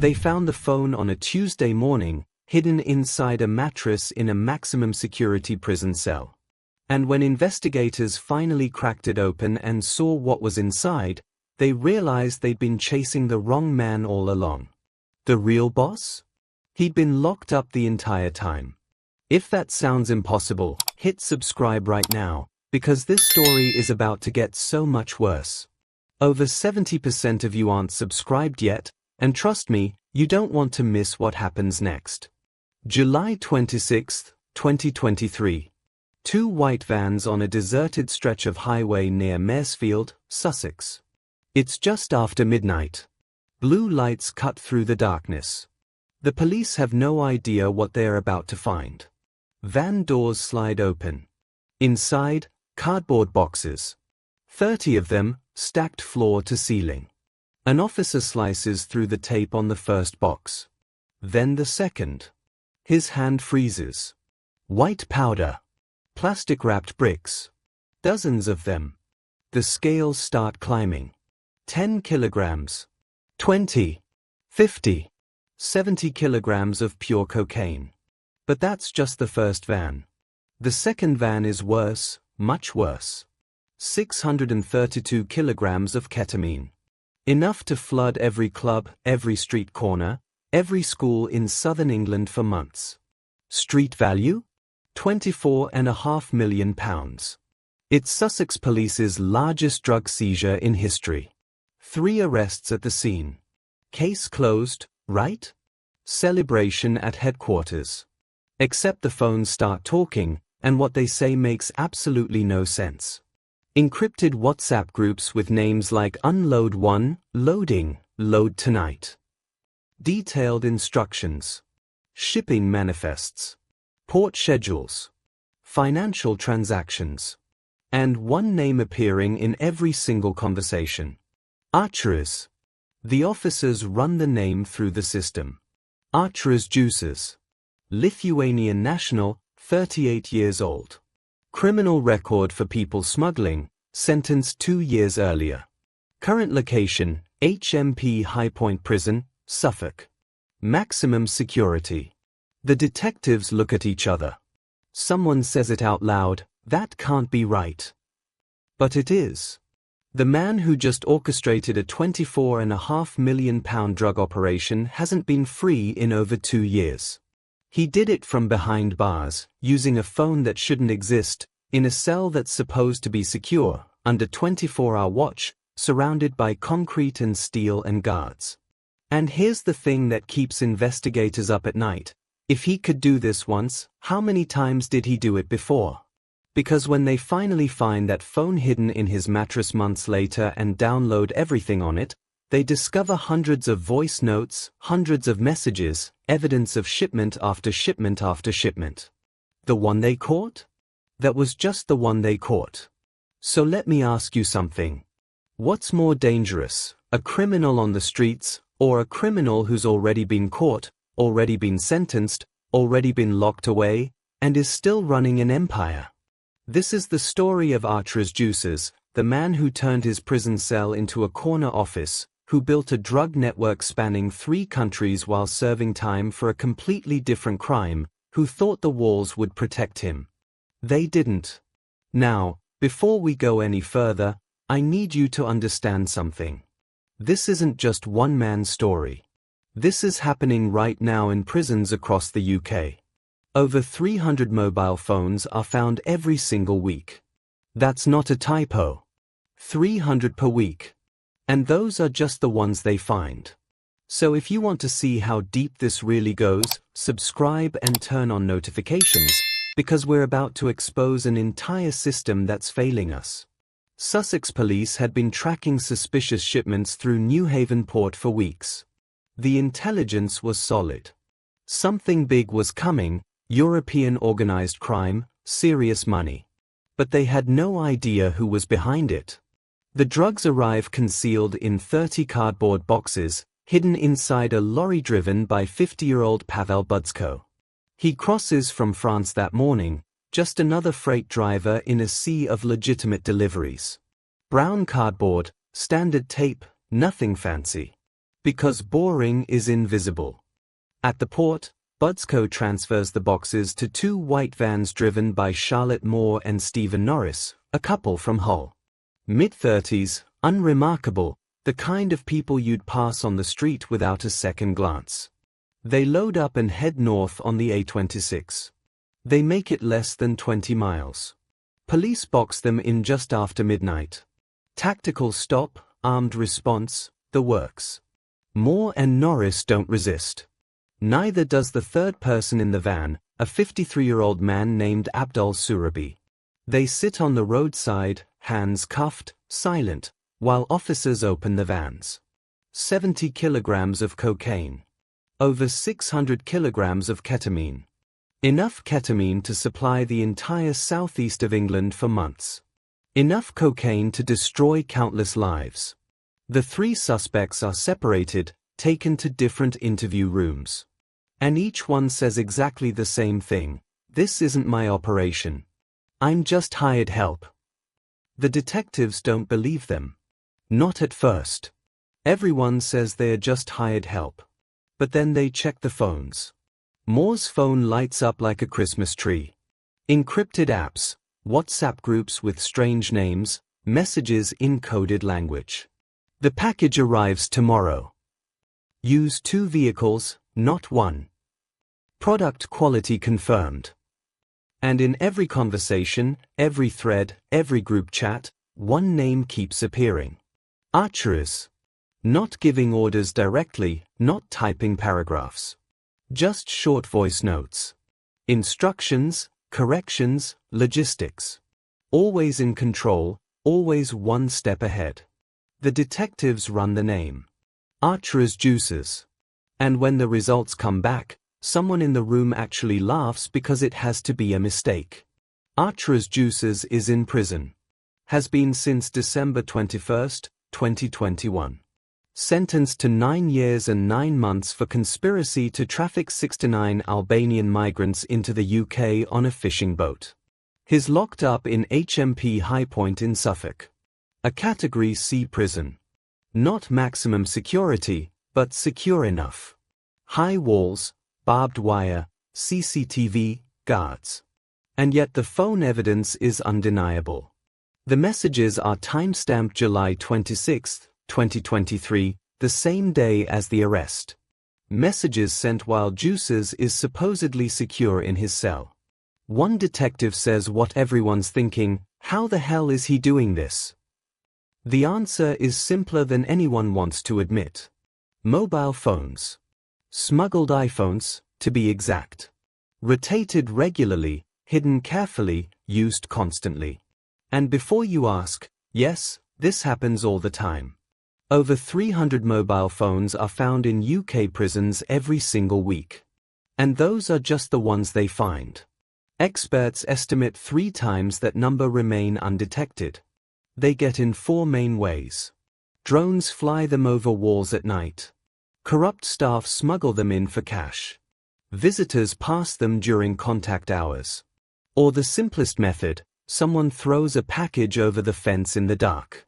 They found the phone on a Tuesday morning, hidden inside a mattress in a maximum security prison cell. And when investigators finally cracked it open and saw what was inside, they realized they'd been chasing the wrong man all along. The real boss? He'd been locked up the entire time. If that sounds impossible, hit subscribe right now, because this story is about to get so much worse. Over 70% of you aren't subscribed yet, and trust me, you don't want to miss what happens next. July 26, 2023. 2 white vans on a deserted stretch of highway near Maresfield, Sussex. It's just after midnight. Blue lights cut through the darkness. The police have no idea what they are about to find. Van doors slide open. Inside, cardboard boxes. 30 of them, stacked floor to ceiling. An officer slices through the tape on the first box. Then the second. His hand freezes. White powder. Plastic-wrapped bricks. Dozens of them. The scales start climbing. 10 kilograms. 20. 50. 70 kilograms of pure cocaine. But that's just the first van. The second van is worse, much worse. 632 kilograms of ketamine. Enough to flood every club, every street corner, every school in southern England for months. Street value? £24.5 million. It's Sussex Police's largest drug seizure in history. 3 arrests at the scene. Case closed, right? Celebration at headquarters. Except the phones start talking, and what they say makes absolutely no sense. Encrypted WhatsApp groups with names like Unload 1, Loading, Load Tonight. Detailed instructions. Shipping manifests. Port schedules. Financial transactions. And one name appearing in every single conversation. Arturas. The officers run the name through the system. Arturas Jusas. Lithuanian national, 38 years old. Criminal record for people smuggling, sentenced 2 years earlier. Current location, HMP Highpoint Prison, Suffolk. Maximum security. The detectives look at each other. Someone says it out loud, that can't be right. But it is. The man who just orchestrated a £24.5 million drug operation hasn't been free in over 2 years. He did it from behind bars, using a phone that shouldn't exist, in a cell that's supposed to be secure, under 24-hour watch, surrounded by concrete and steel and guards. And here's the thing that keeps investigators up at night. If he could do this once, how many times did he do it before? Because when they finally find that phone hidden in his mattress months later and download everything on it, they discover hundreds of voice notes, hundreds of messages, evidence of shipment after shipment after shipment. The one they caught? That was just the one they caught. So let me ask you something. What's more dangerous, a criminal on the streets, or a criminal who's already been caught, already been sentenced, already been locked away, and is still running an empire? This is the story of Arturas Jusas, the man who turned his prison cell into a corner office, who built a drug network spanning 3 countries while serving time for a completely different crime, who thought the walls would protect him. They didn't. Now, before we go any further, I need you to understand something. This isn't just one man's story. This is happening right now in prisons across the UK. Over 300 mobile phones are found every single week. That's not a typo. 300 per week. And those are just the ones they find. So if you want to see how deep this really goes, subscribe and turn on notifications, because we're about to expose an entire system that's failing us. Sussex police had been tracking suspicious shipments through Newhaven port for weeks. The intelligence was solid. Something big was coming, European organized crime, serious money. But they had no idea who was behind it. The drugs arrive concealed in 30 cardboard boxes, hidden inside a lorry driven by 50-year-old Pavel Budsko. He crosses from France that morning, just another freight driver in a sea of legitimate deliveries. Brown cardboard, standard tape, nothing fancy. Because boring is invisible. At the port, Budsco transfers the boxes to two white vans driven by Charlotte Moore and Stephen Norris, a couple from Hull. Mid-30s, unremarkable, the kind of people you'd pass on the street without a second glance. They load up and head north on the A26. They make it less than 20 miles. Police box them in just after midnight. Tactical stop, armed response, the works. Moore and Norris don't resist. Neither does the third person in the van, a 53-year-old man named Abdul Surabi. They sit on the roadside, hands cuffed, silent, while officers open the vans. 70 kilograms of cocaine. Over 600 kilograms of ketamine. Enough ketamine to supply the entire southeast of England for months. Enough cocaine to destroy countless lives. The three suspects are separated, taken to different interview rooms. And each one says exactly the same thing: "This isn't my operation. I'm just hired help." The detectives don't believe them. Not at first. Everyone says they're just hired help. But then they check the phones. Moore's phone lights up like a Christmas tree. Encrypted apps, WhatsApp groups with strange names, messages in coded language. The package arrives tomorrow. Use 2 vehicles, not 1. Product quality confirmed. And in every conversation, every thread, every group chat, one name keeps appearing. Arturas. Not giving orders directly, not typing paragraphs. Just short voice notes. Instructions, corrections, logistics. Always in control, always one step ahead. The detectives run the name. Arturas Jusas. And when the results come back, someone in the room actually laughs because it has to be a mistake. Arturas Jusas is in prison. Has been since December 21, 2021. Sentenced to 9 years and 9 months for conspiracy to traffic 69 Albanian migrants into the UK on a fishing boat. He's locked up in HMP Highpoint in Suffolk. A Category C prison. Not maximum security, but secure enough. High walls, barbed wire, CCTV, guards. And yet the phone evidence is undeniable. The messages are timestamped July 26, 2023, the same day as the arrest. Messages sent while Jusas is supposedly secure in his cell. One detective says what everyone's thinking: how the hell is he doing this? The answer is simpler than anyone wants to admit. Mobile phones. Smuggled iPhones, to be exact. Rotated regularly, hidden carefully, used constantly. And before you ask, yes, this happens all the time. Over 300 mobile phones are found in UK prisons every single week. And those are just the ones they find. Experts estimate 3 times that number remain undetected. They get in 4 main ways. Drones fly them over walls at night. Corrupt staff smuggle them in for cash. Visitors pass them during contact hours. Or the simplest method, someone throws a package over the fence in the dark.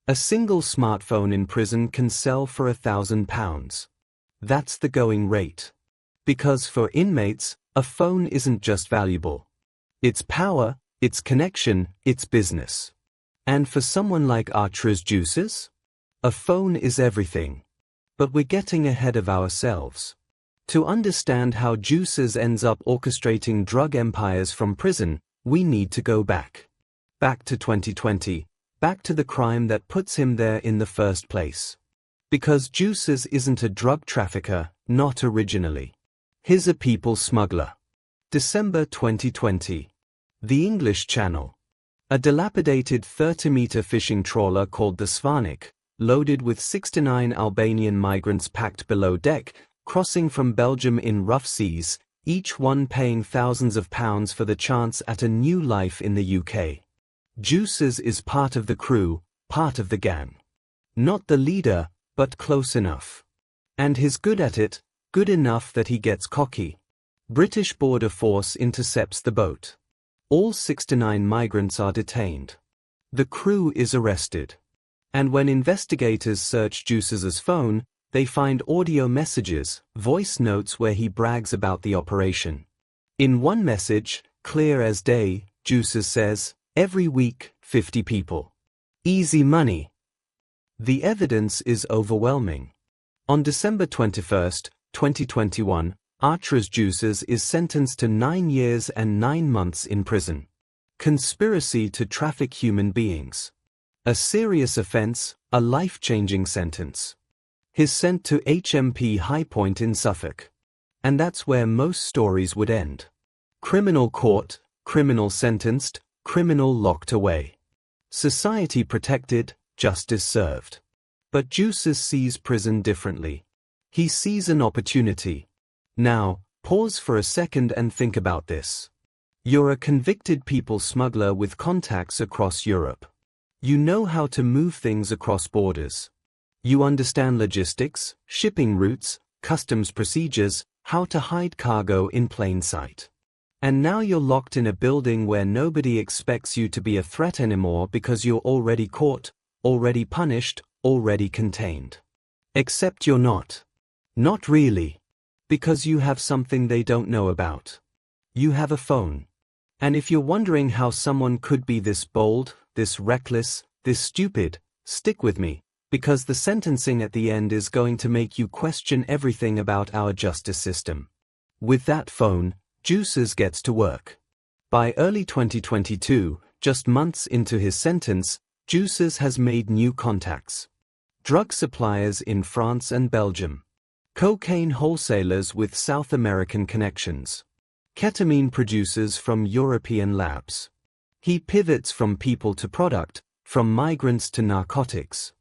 A single smartphone in prison can sell for £1,000. That's the going rate. Because for inmates, a phone isn't just valuable. It's power, it's connection, it's business. And for someone like Arturas Jusas, a phone is everything. But we're getting ahead of ourselves. To understand how Jusas ends up orchestrating drug empires from prison, we need to go back. Back to 2020, back to the crime that puts him there in the first place. Because Jusas isn't a drug trafficker, not originally. He's a people smuggler. December 2020. The English Channel. A dilapidated 30-meter fishing trawler called the Smuggling, loaded with 69 Albanian migrants packed below deck, crossing from Belgium in rough seas, each one paying thousands of pounds for the chance at a new life in the UK. Jusas is part of the crew, part of the gang. Not the leader, but close enough. And he's good at it, good enough that he gets cocky. British Border Force intercepts the boat. All 69 migrants are detained. The crew is arrested. And when investigators search Jusas's phone, They find audio messages, voice notes where he brags about the operation. In one message, clear as day, Jusas says, "Every week, 50 people. Easy money." The evidence is overwhelming. On December 21, 2021, Arturas Jusas is sentenced to 9 years and 9 months in prison. Conspiracy to traffic human beings. A serious offense, a life-changing sentence. He's sent to HMP Highpoint in Suffolk. And that's where most stories would end. Criminal caught, criminal sentenced, criminal locked away. Society protected, justice served. But Jusas sees prison differently. He sees an opportunity. Now, pause for a second and think about this. You're a convicted people smuggler with contacts across Europe. You know how to move things across borders. You understand logistics, shipping routes, customs procedures, how to hide cargo in plain sight. And now you're locked in a building where nobody expects you to be a threat anymore because you're already caught, already punished, already contained. Except you're not. Not really. Because you have something they don't know about. You have a phone. And if you're wondering how someone could be this bold, this reckless, this stupid, stick with me, because the sentencing at the end is going to make you question everything about our justice system. With that phone, Jusas gets to work. By early 2022, just months into his sentence, Jusas has made new contacts. Drug suppliers in France and Belgium. Cocaine wholesalers with South American connections. Ketamine producers from European labs. He pivots from people to product, from migrants to narcotics.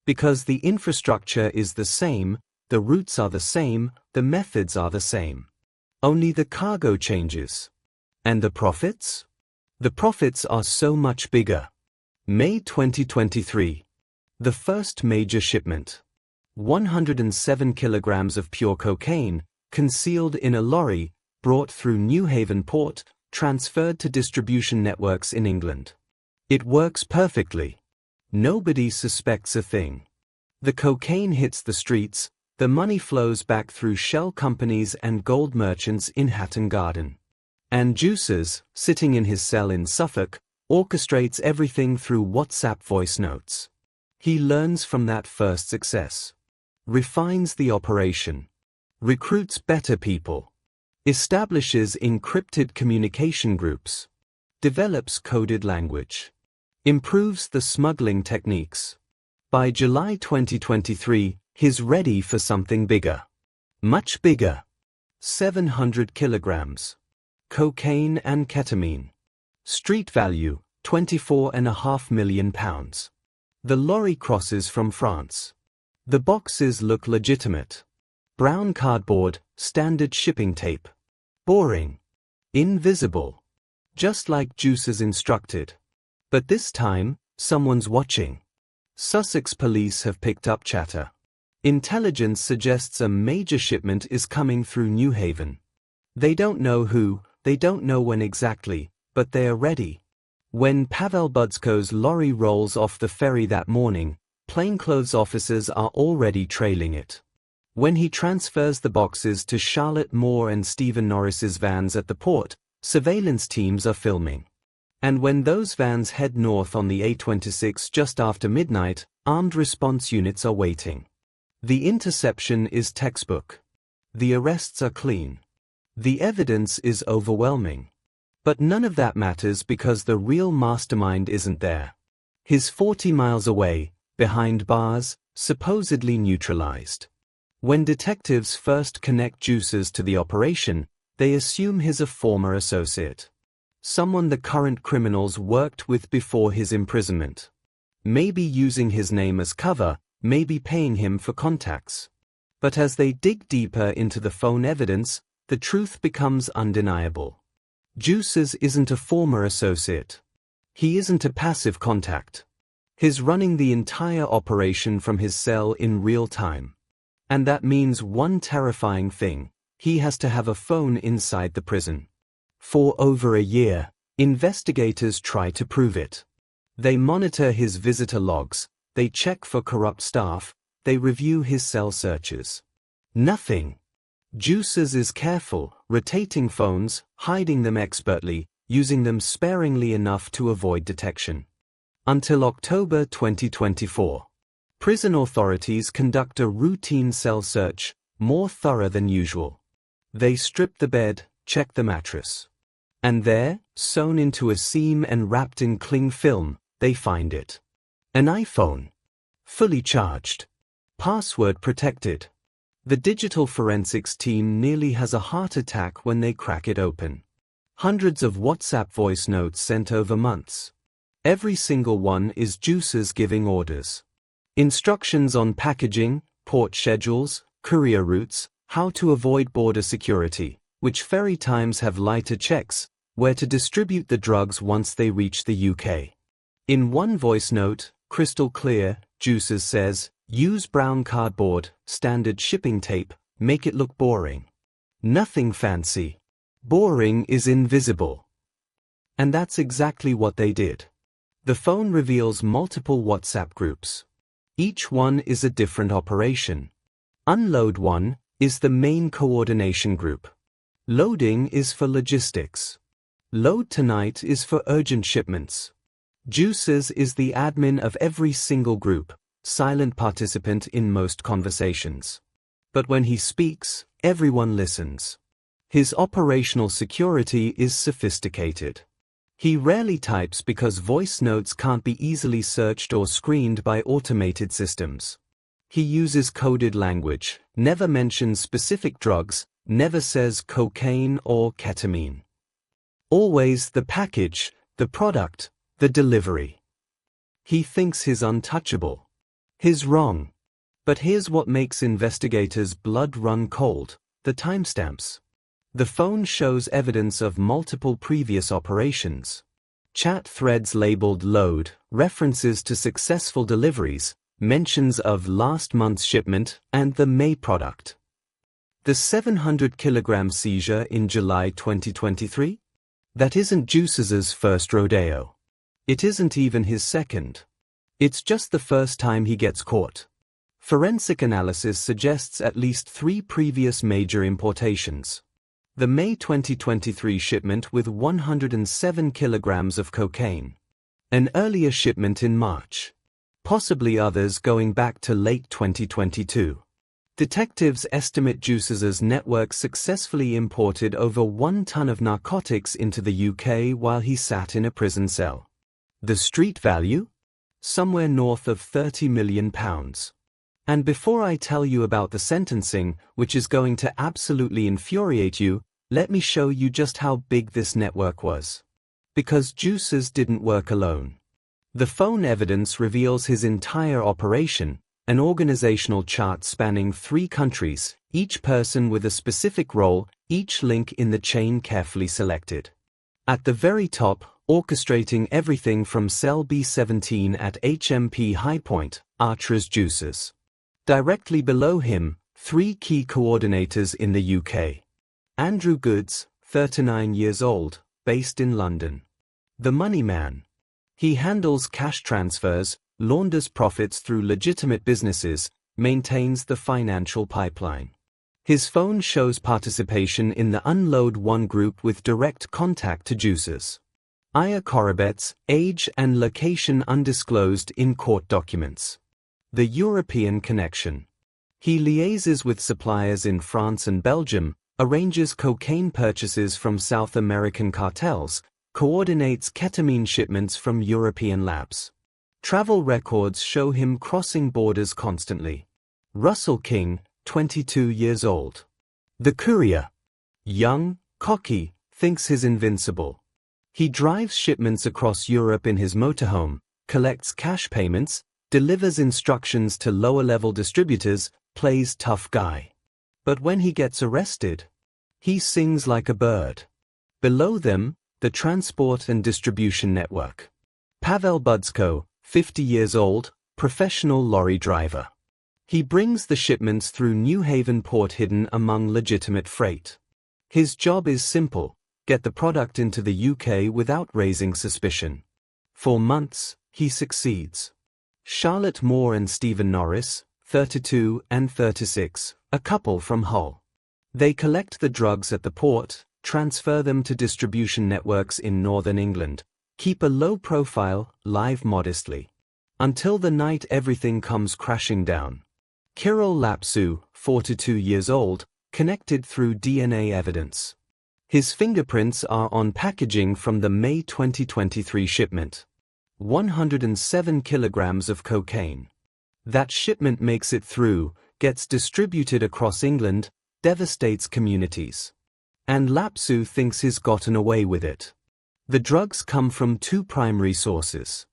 Because the infrastructure is the same, the routes are the same, the methods are the same. Only the cargo changes. And the profits? The profits are so much bigger. May 2023. The first major shipment. 107 kilograms of pure cocaine, concealed in a lorry, brought through New Haven port, transferred to distribution networks in England. It works perfectly. Nobody suspects a thing. The cocaine hits the streets, the money flows back through shell companies and gold merchants in Hatton Garden. And Jusas, sitting in his cell in Suffolk, orchestrates everything through WhatsApp voice notes. He learns from that first success. Refines the operation. Recruits better people. Establishes encrypted communication groups. Develops coded language. Improves the smuggling techniques. By July 2023, he's ready for something bigger. Much bigger. 700 kilograms. Cocaine and ketamine. Street value, £24.5 million. The lorry crosses from France. The boxes look legitimate. Brown cardboard, standard shipping tape. Boring. Invisible. Just like Jusas instructed. But this time, someone's watching. Sussex police have picked up chatter. Intelligence suggests a major shipment is coming through New Haven. They don't know who, they don't know when exactly, but they are ready. When Pavel Budsko's lorry rolls off the ferry that morning, plainclothes officers are already trailing it. When he transfers the boxes to Charlotte Moore and Stephen Norris's vans at the port, surveillance teams are filming. And when those vans head north on the A26 just after midnight, armed response units are waiting. The interception is textbook. The arrests are clean. The evidence is overwhelming. But none of that matters because the real mastermind isn't there. He's 40 miles away, behind bars, supposedly neutralized. When detectives first connect Jusas to the operation, they assume he's a former associate. Someone the current criminals worked with before his imprisonment. Maybe using his name as cover, maybe paying him for contacts. But as they dig deeper into the phone evidence, the truth becomes undeniable. Jusas isn't a former associate. He isn't a passive contact. He's running the entire operation from his cell in real time. And that means one terrifying thing: he has to have a phone inside the prison. For over a year, investigators try to prove it. They monitor his visitor logs, they check for corrupt staff, they review his cell searches. Nothing. Jusas is careful, rotating phones, hiding them expertly, using them sparingly enough to avoid detection. Until October 2024. Prison authorities conduct a routine cell search, more thorough than usual. They strip the bed, check the mattress. And there, sewn into a seam and wrapped in cling film, they find it. An iPhone. Fully charged. Password protected. The digital forensics team nearly has a heart attack when they crack it open. Hundreds of WhatsApp voice notes sent over months. Every single one is Jusas giving orders. Instructions on packaging, port schedules, courier routes, how to avoid border security, which ferry times have lighter checks, where to distribute the drugs once they reach the UK. In one voice note, crystal clear, Jusas says, use brown cardboard, standard shipping tape, make it look boring. Nothing fancy. Boring is invisible. And that's exactly what they did. The phone reveals multiple WhatsApp groups. Each one is a different operation. Unload one is the main coordination group. Loading is for logistics. Load tonight is for urgent shipments. Jusas is the admin of every single group, silent participant in most conversations. But when he speaks, everyone listens. His operational security is sophisticated. He rarely types because voice notes can't be easily searched or screened by automated systems. He uses coded language, never mentions specific drugs, never says cocaine or ketamine. Always the package, the product, the delivery. He thinks he's untouchable. He's wrong. But here's what makes investigators' blood run cold: the timestamps. The phone shows evidence of multiple previous operations. Chat threads labeled load, references to successful deliveries, mentions of last month's shipment and the May product. The 700 kilogram seizure in July 2023? That isn't Jusas's first rodeo. It isn't even his second. It's just the first time he gets caught. Forensic analysis suggests at least 3 previous major importations. The May 2023 shipment with 107 kilograms of cocaine. An earlier shipment in March. Possibly others going back to late 2022. Detectives estimate Jusas's network successfully imported over 1 ton of narcotics into the UK while he sat in a prison cell. The street value? Somewhere north of £30 million. And before I tell you about the sentencing, which is going to absolutely infuriate you, let me show you just how big this network was. Because Jusas didn't work alone. The phone evidence reveals his entire operation, an organizational chart spanning 3 countries, each person with a specific role, each link in the chain carefully selected. At the very top, orchestrating everything from cell B17 at HMP Highpoint, Arturas Jusas. Directly below him, 3 key coordinators in the UK. Andrew Goods, 39 years old, based in London. The money man. He handles cash transfers, launders profits through legitimate businesses, maintains the financial pipeline. His phone shows participation in the Unload One group with direct contact to Jusas. Aya Korobets, age and location undisclosed in court documents. The European connection. He liaises with suppliers in France and Belgium, arranges cocaine purchases from South American cartels, coordinates ketamine shipments from European labs. Travel records show him crossing borders constantly. Russell King, 22 years old. The courier. Young, cocky, thinks he's invincible. He drives shipments across Europe in his motorhome, collects cash payments, delivers instructions to lower-level distributors, plays tough guy. But when he gets arrested, he sings like a bird. Below them, the transport and distribution network. Pavel Budsko, 50 years old, professional lorry driver. He brings the shipments through New Haven port hidden among legitimate freight. His job is simple: get the product into the UK without raising suspicion. For months, he succeeds. Charlotte Moore and Stephen Norris, 32 and 36, a couple from Hull. They collect the drugs at the port, transfer them to distribution networks in northern England, keep a low profile, live modestly. Until the night everything comes crashing down. Kirill Lapsu, 42 years old, connected through DNA evidence. His fingerprints are on packaging from the May 2023 shipment. 107 kilograms of cocaine. That shipment makes it through, gets distributed across England, devastates communities. And Lapsu thinks he's gotten away with it. The drugs come from two primary sources.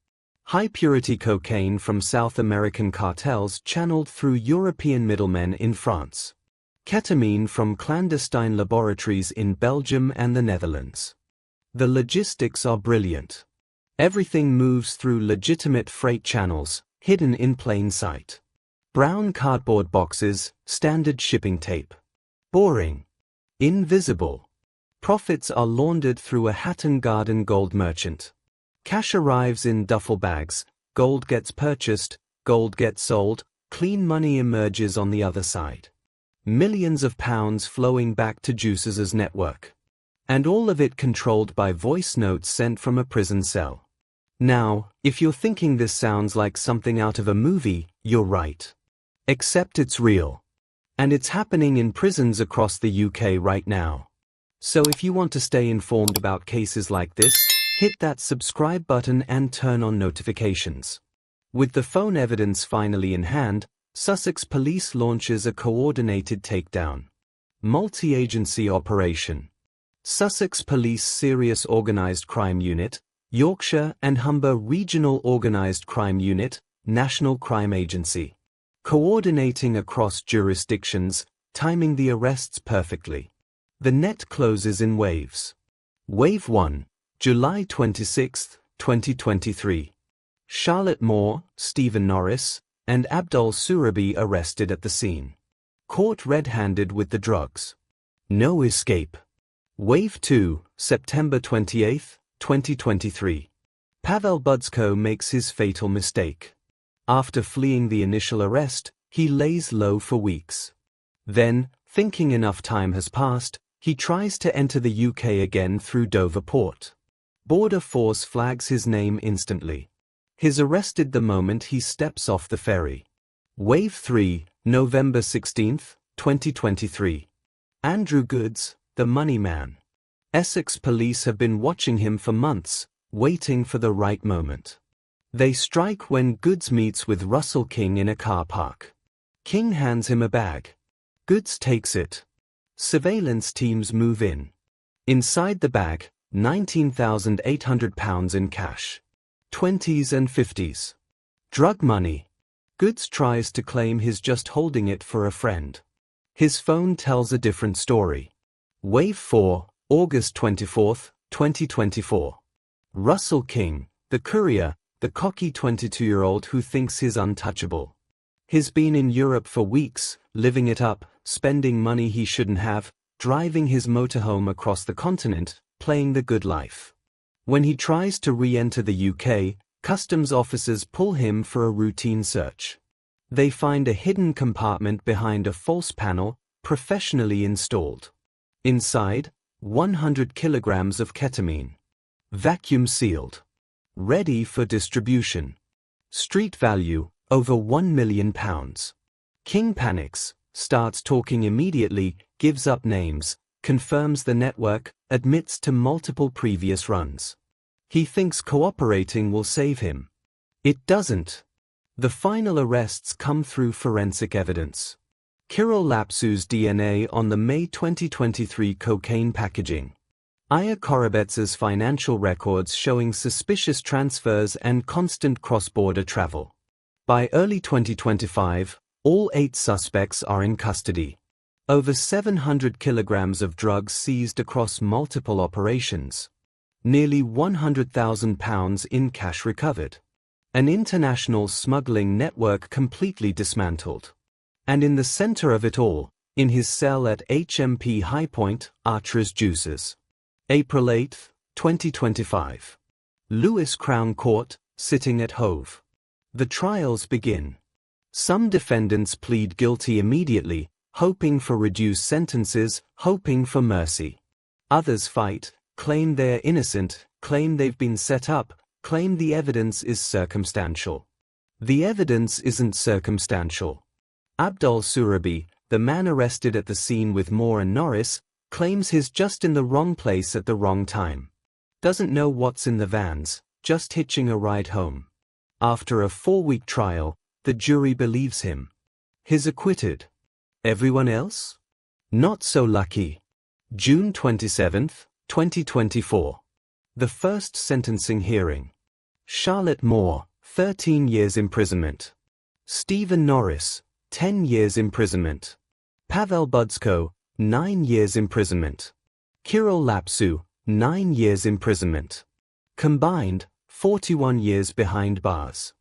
High-purity cocaine from South American cartels channeled through European middlemen in France. Ketamine from clandestine laboratories in Belgium and the Netherlands. The logistics are brilliant. Everything moves through legitimate freight channels, hidden in plain sight. Brown cardboard boxes, standard shipping tape. Boring. Invisible. Profits are laundered through a Hatton Garden gold merchant. Cash arrives in duffel bags, gold gets purchased, gold gets sold, clean money emerges on the other side. Millions of pounds flowing back to Jusas' network. And all of it controlled by voice notes sent from a prison cell. Now, if you're thinking this sounds like something out of a movie, you're right. Except it's real. And it's happening in prisons across the UK right now. So if you want to stay informed about cases like this, hit that subscribe button and turn on notifications. With the phone evidence finally in hand, Sussex Police launches a coordinated takedown. Multi-agency operation. Sussex Police Serious Organised Crime Unit, Yorkshire and Humber Regional Organised Crime Unit, National Crime Agency. Coordinating across jurisdictions, timing the arrests perfectly. The net closes in waves. Wave 1, July 26, 2023. Charlotte Moore, Stephen Norris, and Abdul Surabi arrested at the scene. Caught red-handed with the drugs. No escape. Wave 2, September 28, 2023. Pavel Budsko makes his fatal mistake. After fleeing the initial arrest, he lays low for weeks. Then, thinking enough time has passed, he tries to enter the UK again through Dover Port. Border Force flags his name instantly. He's arrested the moment he steps off the ferry. Wave 3, November 16, 2023. Andrew Goods, the money man. Essex police have been watching him for months, waiting for the right moment. They strike when Goods meets with Russell King in a car park. King hands him a bag. Goods takes it. Surveillance teams move in. Inside the bag, £19,800 in cash. 20s and 50s. Drug money. Goods tries to claim he's just holding it for a friend. His phone tells a different story. Wave 4, August 24, 2024. Russell King, the courier, the cocky 22-year-old who thinks he's untouchable. He's been in Europe for weeks, living it up, spending money he shouldn't have, driving his motorhome across the continent, playing the good life. When he tries to re-enter the UK, customs officers pull him for a routine search. They find a hidden compartment behind a false panel, professionally installed. Inside, 100 kilograms of ketamine. Vacuum sealed. Ready for distribution. Street value, over £1 million. King panics, starts talking immediately, gives up names, confirms the network, admits to multiple previous runs. He thinks cooperating will save him. It doesn't. The final arrests come through forensic evidence. Kirill Lapsu's DNA on the May 2023 cocaine packaging. Aya Korobetsa's financial records showing suspicious transfers and constant cross-border travel. By early 2025, all 8 suspects are in custody. Over 700 kilograms of drugs seized across multiple operations. Nearly £100,000 in cash recovered. An international smuggling network completely dismantled. And in the center of it all, in his cell at HMP Highpoint, Arturas Jusas. April 8, 2025. Lewis Crown Court, sitting at Hove. The trials begin. Some defendants plead guilty immediately, hoping for reduced sentences, hoping for mercy. Others fight, claim they're innocent, claim they've been set up, claim the evidence is circumstantial. The evidence isn't circumstantial. Abdul Surabi, the man arrested at the scene with Moore and Norris, claims he's just in the wrong place at the wrong time. Doesn't know what's in the vans, just hitching a ride home. After a 4-week trial, the jury believes him. He's acquitted. Everyone else? Not so lucky. June 27, 2024. The first sentencing hearing. Charlotte Moore, 13 years imprisonment. Stephen Norris, 10 years imprisonment. Pavel Budsko, 9 years imprisonment. Kirill Lapsu, 9 years imprisonment. Combined, 41 years behind bars.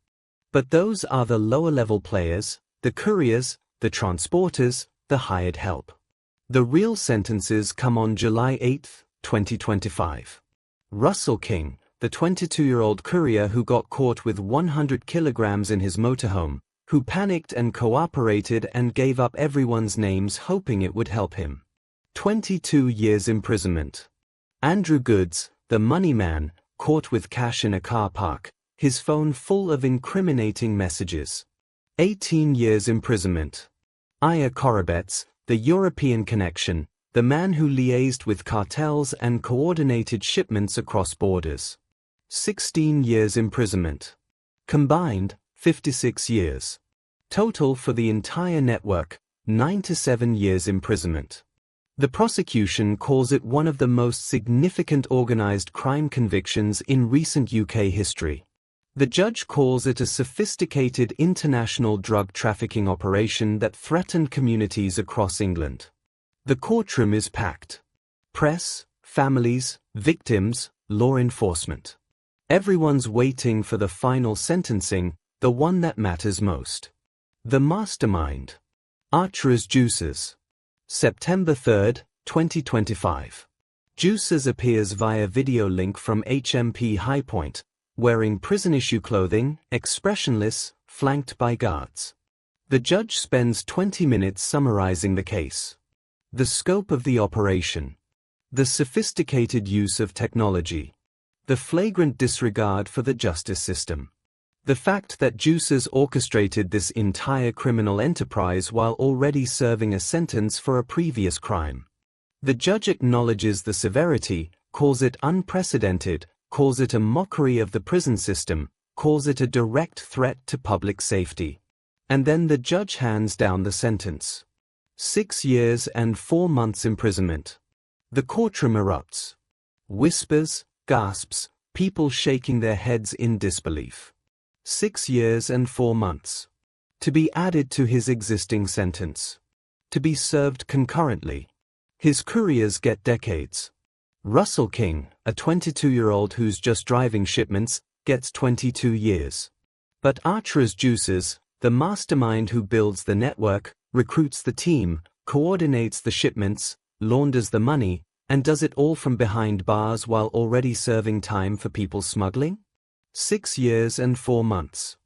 But those are the lower-level players, the couriers, the transporters, the hired help. The real sentences come on July 8, 2025. Russell King, the 22-year-old courier who got caught with 100 kilograms in his motorhome, who panicked and cooperated and gave up everyone's names hoping it would help him. 22 years imprisonment. Andrew Goods, the money man, caught with cash in a car park, his phone full of incriminating messages. 18 years imprisonment. Aya Korobets, the European connection, the man who liaised with cartels and coordinated shipments across borders. 16 years imprisonment. Combined, 56 years. Total for the entire network, 9 to 7 years imprisonment. The prosecution calls it one of the most significant organized crime convictions in recent UK history. The judge calls it a sophisticated international drug trafficking operation that threatened communities across England. The courtroom is packed. Press, families, victims, law enforcement. Everyone's waiting for the final sentencing, the one that matters most. The mastermind. Arturas Jusas. September 3, 2025. Jusas appears via video link from HMP Highpoint, wearing prison-issue clothing, expressionless, flanked by guards. The judge spends 20 minutes summarizing the case. The scope of the operation. The sophisticated use of technology. The flagrant disregard for the justice system. The fact that Jusas orchestrated this entire criminal enterprise while already serving a sentence for a previous crime. The judge acknowledges the severity, calls it unprecedented, calls it a mockery of the prison system, calls it a direct threat to public safety. And then the judge hands down the sentence. 6 years and 4 months imprisonment. The courtroom erupts. Whispers, gasps, people shaking their heads in disbelief. 6 years and 4 months. To be added to his existing sentence. To be served concurrently. His couriers get decades. Russell King, a 22-year-old who's just driving shipments, gets 22 years. But Arturas Jusas, the mastermind who builds the network, recruits the team, coordinates the shipments, launders the money, and does it all from behind bars while already serving time for people smuggling? 6 years and 4 months.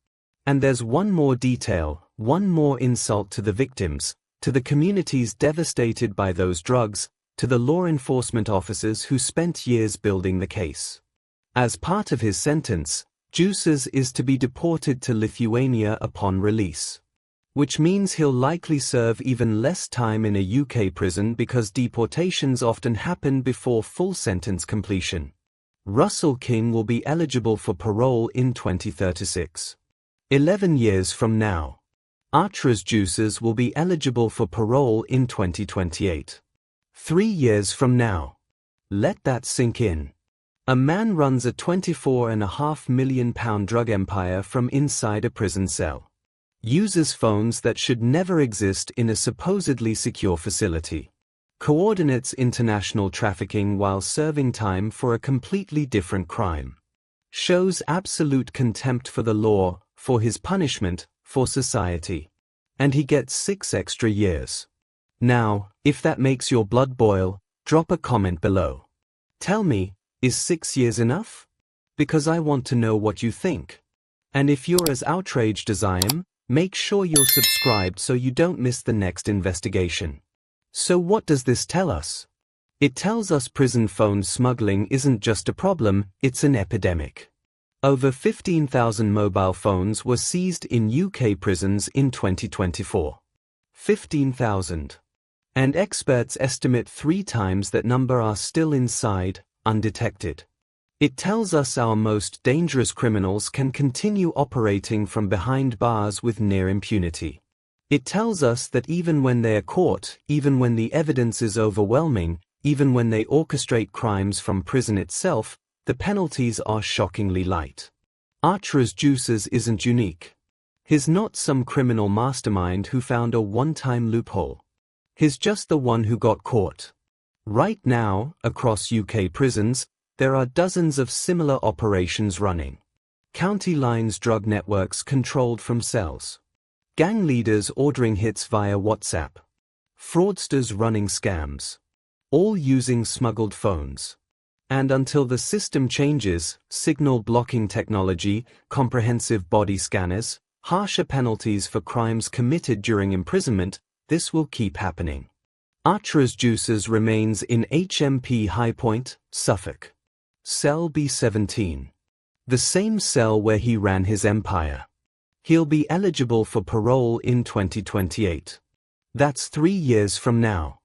And there's one more detail, one more insult to the victims, to the communities devastated by those drugs, to the law enforcement officers who spent years building the case. As part of his sentence, Jusas is to be deported to Lithuania upon release. Which means he'll likely serve even less time in a UK prison because deportations often happen before full sentence completion. Russell King will be eligible for parole in 2036. 11 years from now. Arturas Jusas will be eligible for parole in 2028. 3 years from now. Let that sink in. A man runs a £24.5 million drug empire from inside a prison cell. Uses phones that should never exist in a supposedly secure facility. Coordinates international trafficking while serving time for a completely different crime. Shows absolute contempt for the law, for his punishment, for society. And he gets 6 extra years. Now, if that makes your blood boil, drop a comment below. Tell me, is 6 years enough? Because I want to know what you think. And if you're as outraged as I am, Make sure you're subscribed so you don't miss the next investigation. So what does this tell us? It tells us prison phone smuggling isn't just a problem, it's an epidemic. Over 15,000 mobile phones were seized in UK prisons in 2024. 15,000. And experts estimate 3 times that number are still inside, undetected. It tells us our most dangerous criminals can continue operating from behind bars with near impunity. It tells us that even when they are caught, even when the evidence is overwhelming, even when they orchestrate crimes from prison itself, the penalties are shockingly light. Arturas Jusas isn't unique. He's not some criminal mastermind who found a one-time loophole. He's just the one who got caught. Right now, across UK prisons, there are dozens of similar operations running. County lines drug networks controlled from cells. Gang leaders ordering hits via WhatsApp. Fraudsters running scams. All using smuggled phones. And until the system changes, signal blocking technology, comprehensive body scanners, harsher penalties for crimes committed during imprisonment, this will keep happening. Arturas Jusas remains in HMP Highpoint, Suffolk. Cell B17. The same cell where he ran his empire. He'll be eligible for parole in 2028. That's 3 years from now.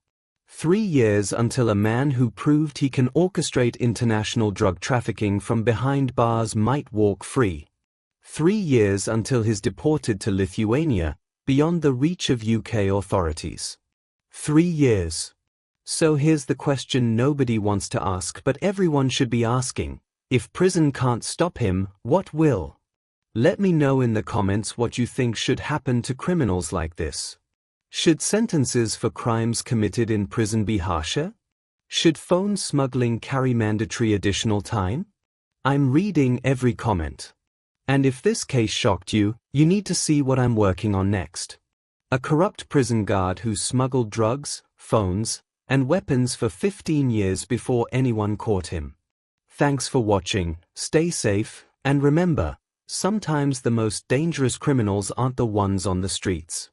3 years until a man who proved he can orchestrate international drug trafficking from behind bars might walk free. 3 years until he's deported to Lithuania, beyond the reach of UK authorities. 3 years. So here's the question nobody wants to ask but everyone should be asking. If prison can't stop him, what will? Let me know in the comments what you think should happen to criminals like this. Should sentences for crimes committed in prison be harsher? Should phone smuggling carry mandatory additional time? I'm reading every comment. And if this case shocked you, you need to see what I'm working on next. A corrupt prison guard who smuggled drugs, phones, and weapons for 15 years before anyone caught him. Thanks for watching, stay safe, and remember, sometimes the most dangerous criminals aren't the ones on the streets.